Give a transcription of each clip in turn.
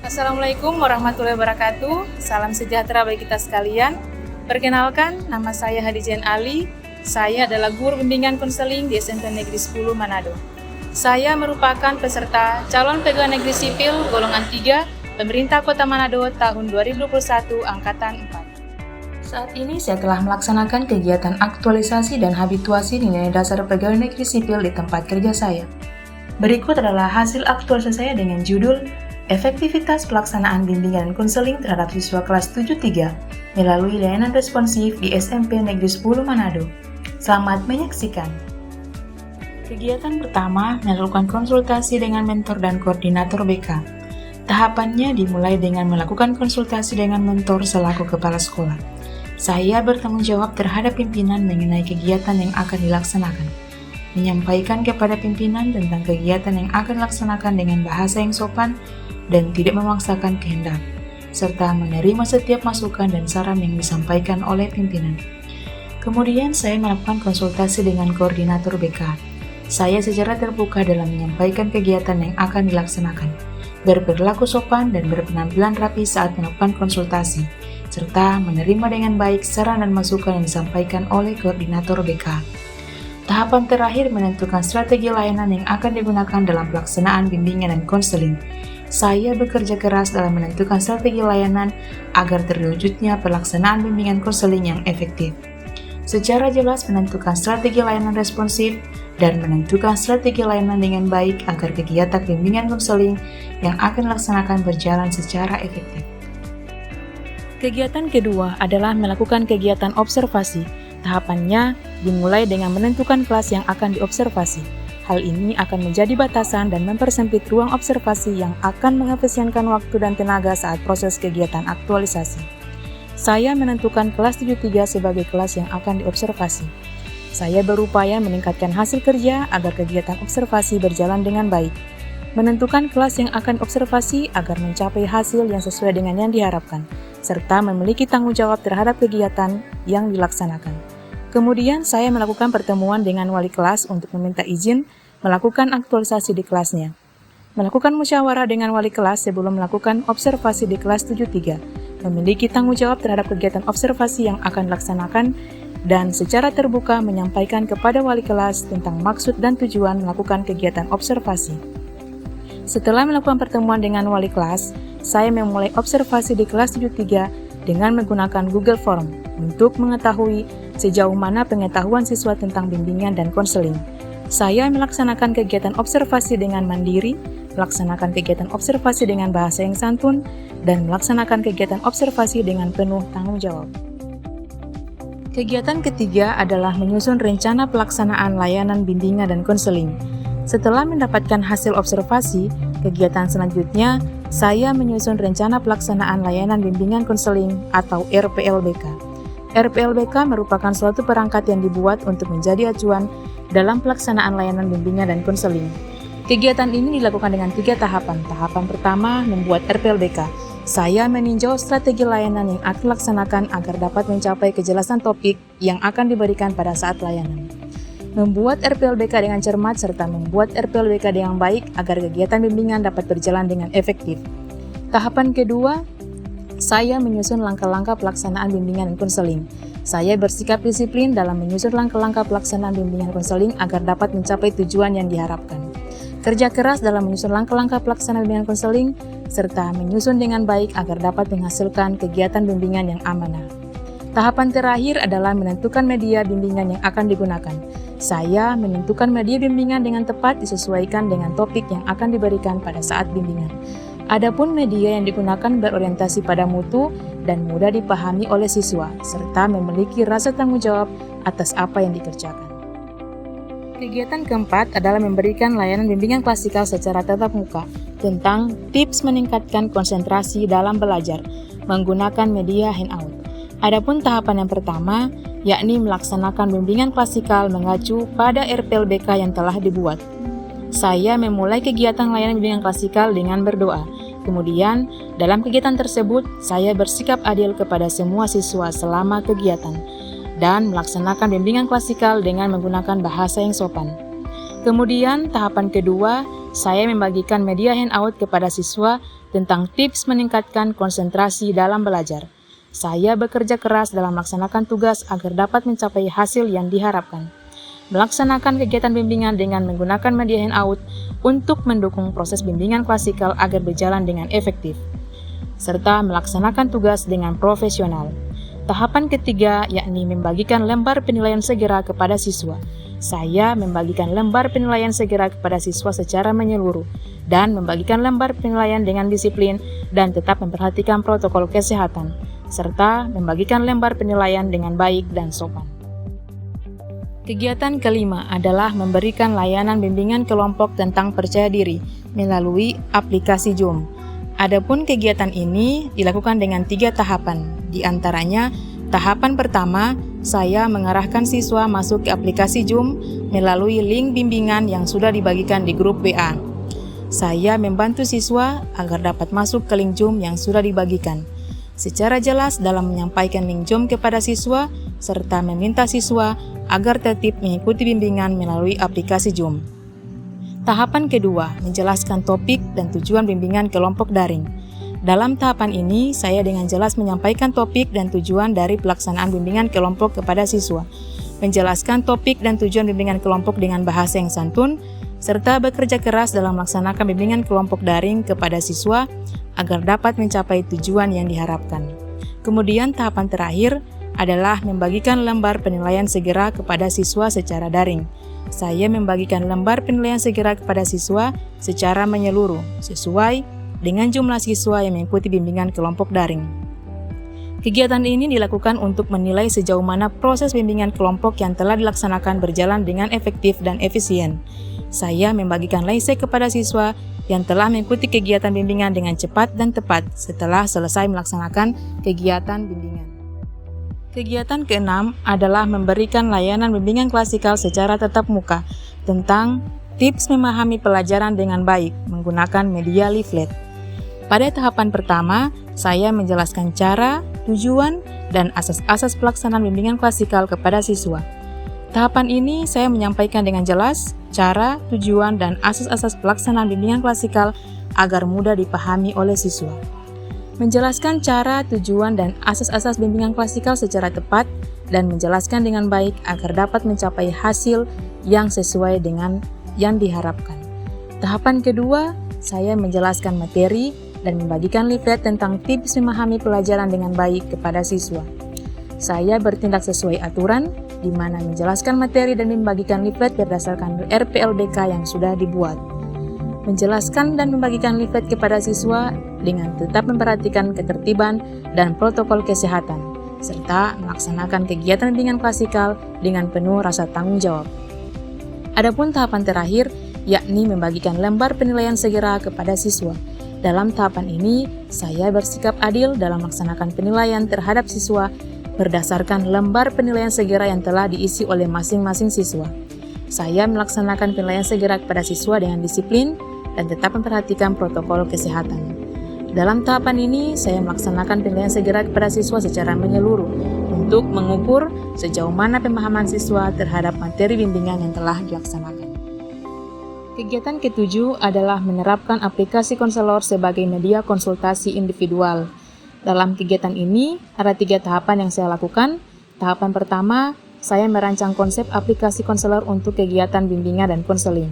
Assalamualaikum warahmatullahi wabarakatuh. Salam sejahtera bagi kita sekalian. Perkenalkan, nama saya Hadijen Ali. Saya adalah guru bimbingan konseling di SMP Negeri 10 Manado. Saya merupakan peserta calon pegawai negeri sipil golongan 3 Pemerintah Kota Manado tahun 2021 angkatan 4. Saat ini saya telah melaksanakan kegiatan aktualisasi dan habituasi nilai dasar pegawai negeri sipil di tempat kerja saya. Berikut adalah hasil aktualisasi saya dengan judul Efektivitas pelaksanaan bimbingan konseling terhadap siswa kelas 7-3 melalui layanan responsif di SMP Negeri 10 Manado. Selamat menyaksikan. Kegiatan pertama melakukan konsultasi dengan mentor dan koordinator BK. Tahapannya dimulai dengan melakukan konsultasi dengan mentor selaku kepala sekolah. Saya bertanggung jawab terhadap pimpinan mengenai kegiatan yang akan dilaksanakan. Menyampaikan kepada pimpinan tentang kegiatan yang akan dilaksanakan dengan bahasa yang sopan dan tidak memaksakan kehendak, serta menerima setiap masukan dan saran yang disampaikan oleh pimpinan. Kemudian saya melakukan konsultasi dengan koordinator BK. Saya secara terbuka dalam menyampaikan kegiatan yang akan dilaksanakan, berperilaku sopan dan berpenampilan rapi saat melakukan konsultasi, serta menerima dengan baik saran dan masukan yang disampaikan oleh koordinator BK. Tahapan terakhir menentukan strategi layanan yang akan digunakan dalam pelaksanaan bimbingan dan konseling. Saya bekerja keras dalam menentukan strategi layanan agar terwujudnya pelaksanaan bimbingan konseling yang efektif. Secara jelas menentukan strategi layanan responsif dan menentukan strategi layanan dengan baik agar kegiatan bimbingan konseling yang akan dilaksanakan berjalan secara efektif. Kegiatan kedua adalah melakukan kegiatan observasi. Tahapannya dimulai dengan menentukan kelas yang akan diobservasi. Hal ini akan menjadi batasan dan mempersempit ruang observasi yang akan mengefisienkan waktu dan tenaga saat proses kegiatan aktualisasi. Saya menentukan kelas 73 sebagai kelas yang akan diobservasi. Saya berupaya meningkatkan hasil kerja agar kegiatan observasi berjalan dengan baik. Menentukan kelas yang akan observasi agar mencapai hasil yang sesuai dengan yang diharapkan, serta memiliki tanggung jawab terhadap kegiatan yang dilaksanakan. Kemudian saya melakukan pertemuan dengan wali kelas untuk meminta izin melakukan aktualisasi di kelasnya. Melakukan musyawarah dengan wali kelas sebelum melakukan observasi di kelas 73, memiliki tanggung jawab terhadap kegiatan observasi yang akan dilaksanakan, dan secara terbuka menyampaikan kepada wali kelas tentang maksud dan tujuan melakukan kegiatan observasi. Setelah melakukan pertemuan dengan wali kelas, saya memulai observasi di kelas 73 dengan menggunakan Google Form untuk mengetahui sejauh mana pengetahuan siswa tentang bimbingan dan konseling. Saya melaksanakan kegiatan observasi dengan mandiri, melaksanakan kegiatan observasi dengan bahasa yang santun, dan melaksanakan kegiatan observasi dengan penuh tanggung jawab. Kegiatan ketiga adalah menyusun rencana pelaksanaan layanan bimbingan dan konseling. Setelah mendapatkan hasil observasi, kegiatan selanjutnya saya menyusun rencana pelaksanaan layanan bimbingan konseling atau RPLBK. RPLBK merupakan suatu perangkat yang dibuat untuk menjadi acuan dalam pelaksanaan layanan bimbingan dan konseling. Kegiatan ini dilakukan dengan 3 tahapan. Tahapan pertama, membuat RPLBK. Saya meninjau strategi layanan yang akan dilaksanakan agar dapat mencapai kejelasan topik yang akan diberikan pada saat layanan. Membuat RPLBK dengan cermat serta membuat RPLBK dengan baik agar kegiatan bimbingan dapat berjalan dengan efektif. Tahapan kedua, saya menyusun langkah-langkah pelaksanaan bimbingan dan konseling. Saya bersikap disiplin dalam menyusun langkah-langkah pelaksanaan bimbingan konseling agar dapat mencapai tujuan yang diharapkan. Kerja keras dalam menyusun langkah-langkah pelaksanaan bimbingan konseling serta menyusun dengan baik agar dapat menghasilkan kegiatan bimbingan yang amanah. Tahapan terakhir adalah menentukan media bimbingan yang akan digunakan. Saya menentukan media bimbingan dengan tepat disesuaikan dengan topik yang akan diberikan pada saat bimbingan. Adapun media yang digunakan berorientasi pada mutu dan mudah dipahami oleh siswa, serta memiliki rasa tanggung jawab atas apa yang dikerjakan. Kegiatan keempat adalah memberikan layanan bimbingan klasikal secara tatap muka tentang tips meningkatkan konsentrasi dalam belajar menggunakan media handout. Adapun tahapan yang pertama, yakni melaksanakan bimbingan klasikal mengacu pada RPLBK yang telah dibuat. Saya memulai kegiatan layanan bimbingan klasikal dengan berdoa. Kemudian, dalam kegiatan tersebut, saya bersikap adil kepada semua siswa selama kegiatan dan melaksanakan bimbingan klasikal dengan menggunakan bahasa yang sopan. Kemudian tahapan kedua, saya membagikan media handout kepada siswa tentang tips meningkatkan konsentrasi dalam belajar. Saya bekerja keras dalam melaksanakan tugas agar dapat mencapai hasil yang diharapkan. Melaksanakan kegiatan bimbingan dengan menggunakan media handout untuk mendukung proses bimbingan klasikal agar berjalan dengan efektif, serta melaksanakan tugas dengan profesional. Tahapan ketiga yakni membagikan lembar penilaian segera kepada siswa. Saya membagikan lembar penilaian segera kepada siswa secara menyeluruh dan membagikan lembar penilaian dengan disiplin dan tetap memperhatikan protokol kesehatan, serta membagikan lembar penilaian dengan baik dan sopan. Kegiatan kelima adalah memberikan layanan bimbingan kelompok tentang percaya diri melalui aplikasi Zoom. Adapun kegiatan ini dilakukan dengan 3 tahapan. Di antaranya, tahapan pertama, saya mengarahkan siswa masuk ke aplikasi Zoom melalui link bimbingan yang sudah dibagikan di grup WA. Saya membantu siswa agar dapat masuk ke link Zoom yang sudah dibagikan secara jelas dalam menyampaikan link Zoom kepada siswa, serta meminta siswa agar tertib mengikuti bimbingan melalui aplikasi Zoom. Tahapan kedua, menjelaskan topik dan tujuan bimbingan kelompok daring. Dalam tahapan ini, saya dengan jelas menyampaikan topik dan tujuan dari pelaksanaan bimbingan kelompok kepada siswa, menjelaskan topik dan tujuan bimbingan kelompok dengan bahasa yang santun, serta bekerja keras dalam melaksanakan bimbingan kelompok daring kepada siswa agar dapat mencapai tujuan yang diharapkan. Kemudian tahapan terakhir adalah membagikan lembar penilaian segera kepada siswa secara daring. Saya membagikan lembar penilaian segera kepada siswa secara menyeluruh, sesuai dengan jumlah siswa yang mengikuti bimbingan kelompok daring. Kegiatan ini dilakukan untuk menilai sejauh mana proses bimbingan kelompok yang telah dilaksanakan berjalan dengan efektif dan efisien. Saya membagikan laise kepada siswa yang telah mengikuti kegiatan bimbingan dengan cepat dan tepat setelah selesai melaksanakan kegiatan bimbingan. Kegiatan keenam adalah memberikan layanan bimbingan klasikal secara tatap muka tentang tips memahami pelajaran dengan baik menggunakan media leaflet. Pada tahapan pertama, saya menjelaskan cara, tujuan, dan asas-asas pelaksanaan bimbingan klasikal kepada siswa. Tahapan ini saya menyampaikan dengan jelas cara, tujuan, dan asas-asas pelaksanaan bimbingan klasikal agar mudah dipahami oleh siswa. Menjelaskan cara, tujuan, dan asas-asas bimbingan klasikal secara tepat dan menjelaskan dengan baik agar dapat mencapai hasil yang sesuai dengan yang diharapkan. Tahapan kedua, saya menjelaskan materi dan membagikan leaflet tentang tips memahami pelajaran dengan baik kepada siswa. Saya bertindak sesuai aturan, di mana menjelaskan materi dan membagikan leaflet berdasarkan RPLBK yang sudah dibuat. Menjelaskan dan membagikan leaflet kepada siswa dengan tetap memperhatikan ketertiban dan protokol kesehatan, serta melaksanakan kegiatan bimbingan klasikal dengan penuh rasa tanggung jawab. Adapun tahapan terakhir, yakni membagikan lembar penilaian segera kepada siswa. Dalam tahapan ini, saya bersikap adil dalam melaksanakan penilaian terhadap siswa berdasarkan lembar penilaian segera yang telah diisi oleh masing-masing siswa. Saya melaksanakan penilaian segera kepada siswa dengan disiplin dan tetap memperhatikan protokol kesehatan. Dalam tahapan ini, saya melaksanakan penilaian segera kepada siswa secara menyeluruh untuk mengukur sejauh mana pemahaman siswa terhadap materi bimbingan yang telah dilaksanakan. Kegiatan ketujuh adalah menerapkan aplikasi konselor sebagai media konsultasi individual. Dalam kegiatan ini, ada 3 tahapan yang saya lakukan. Tahapan pertama, saya merancang konsep aplikasi konselor untuk kegiatan bimbingan dan konseling.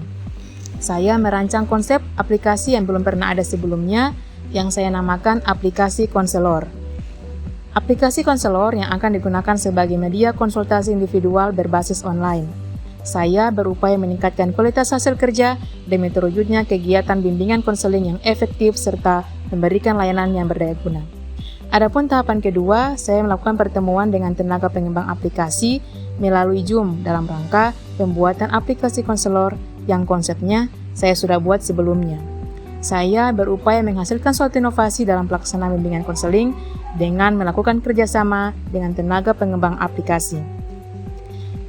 Saya merancang konsep aplikasi yang belum pernah ada sebelumnya, yang saya namakan aplikasi konselor. Aplikasi konselor yang akan digunakan sebagai media konsultasi individual berbasis online. Saya berupaya meningkatkan kualitas hasil kerja demi terwujudnya kegiatan bimbingan konseling yang efektif serta memberikan layanan yang berdaya guna. Adapun tahapan kedua, saya melakukan pertemuan dengan tenaga pengembang aplikasi melalui Zoom dalam rangka pembuatan aplikasi konselor yang konsepnya saya sudah buat sebelumnya. Saya berupaya menghasilkan suatu inovasi dalam pelaksanaan bimbingan konseling dengan melakukan kerjasama dengan tenaga pengembang aplikasi.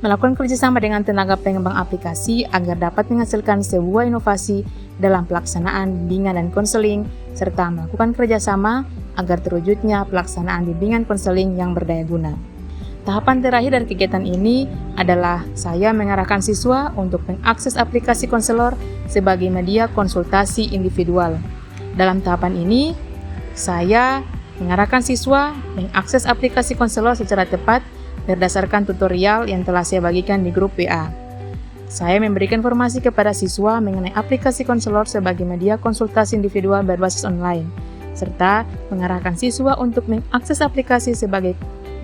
Melakukan kerjasama dengan tenaga pengembang aplikasi agar dapat menghasilkan sebuah inovasi dalam pelaksanaan bimbingan dan konseling, serta melakukan kerjasama agar terwujudnya pelaksanaan bimbingan konseling yang berdaya guna. Tahapan terakhir dari kegiatan ini adalah saya mengarahkan siswa untuk mengakses aplikasi konselor sebagai media konsultasi individual. Dalam tahapan ini, saya mengarahkan siswa mengakses aplikasi konselor secara tepat berdasarkan tutorial yang telah saya bagikan di grup WA. Saya memberikan informasi kepada siswa mengenai aplikasi konselor sebagai media konsultasi individual berbasis online, serta mengarahkan siswa untuk mengakses aplikasi sebagai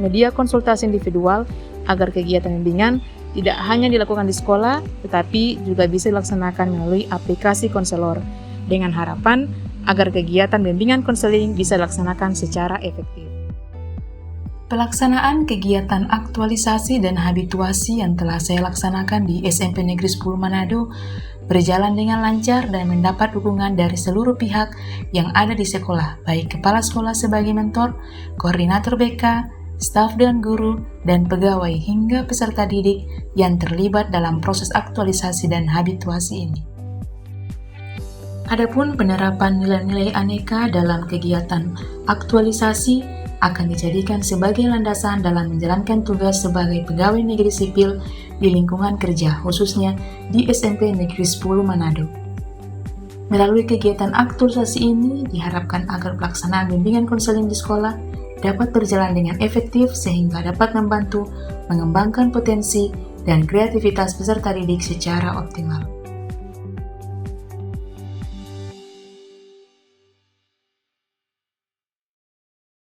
media konsultasi individual agar kegiatan bimbingan tidak hanya dilakukan di sekolah, tetapi juga bisa dilaksanakan melalui aplikasi konselor, dengan harapan agar kegiatan bimbingan konseling bisa dilaksanakan secara efektif. Pelaksanaan kegiatan aktualisasi dan habituasi yang telah saya laksanakan di SMP Negeri 10 Manado berjalan dengan lancar dan mendapat dukungan dari seluruh pihak yang ada di sekolah, baik kepala sekolah sebagai mentor, koordinator BK, staf dan guru, dan pegawai hingga peserta didik yang terlibat dalam proses aktualisasi dan habituasi ini. Adapun penerapan nilai-nilai aneka dalam kegiatan aktualisasi akan dijadikan sebagai landasan dalam menjalankan tugas sebagai pegawai negeri sipil di lingkungan kerja, khususnya di SMP Negeri 10 Manado. Melalui kegiatan aktualisasi ini diharapkan agar pelaksanaan bimbingan konseling di sekolah dapat berjalan dengan efektif sehingga dapat membantu mengembangkan potensi dan kreativitas peserta didik secara optimal.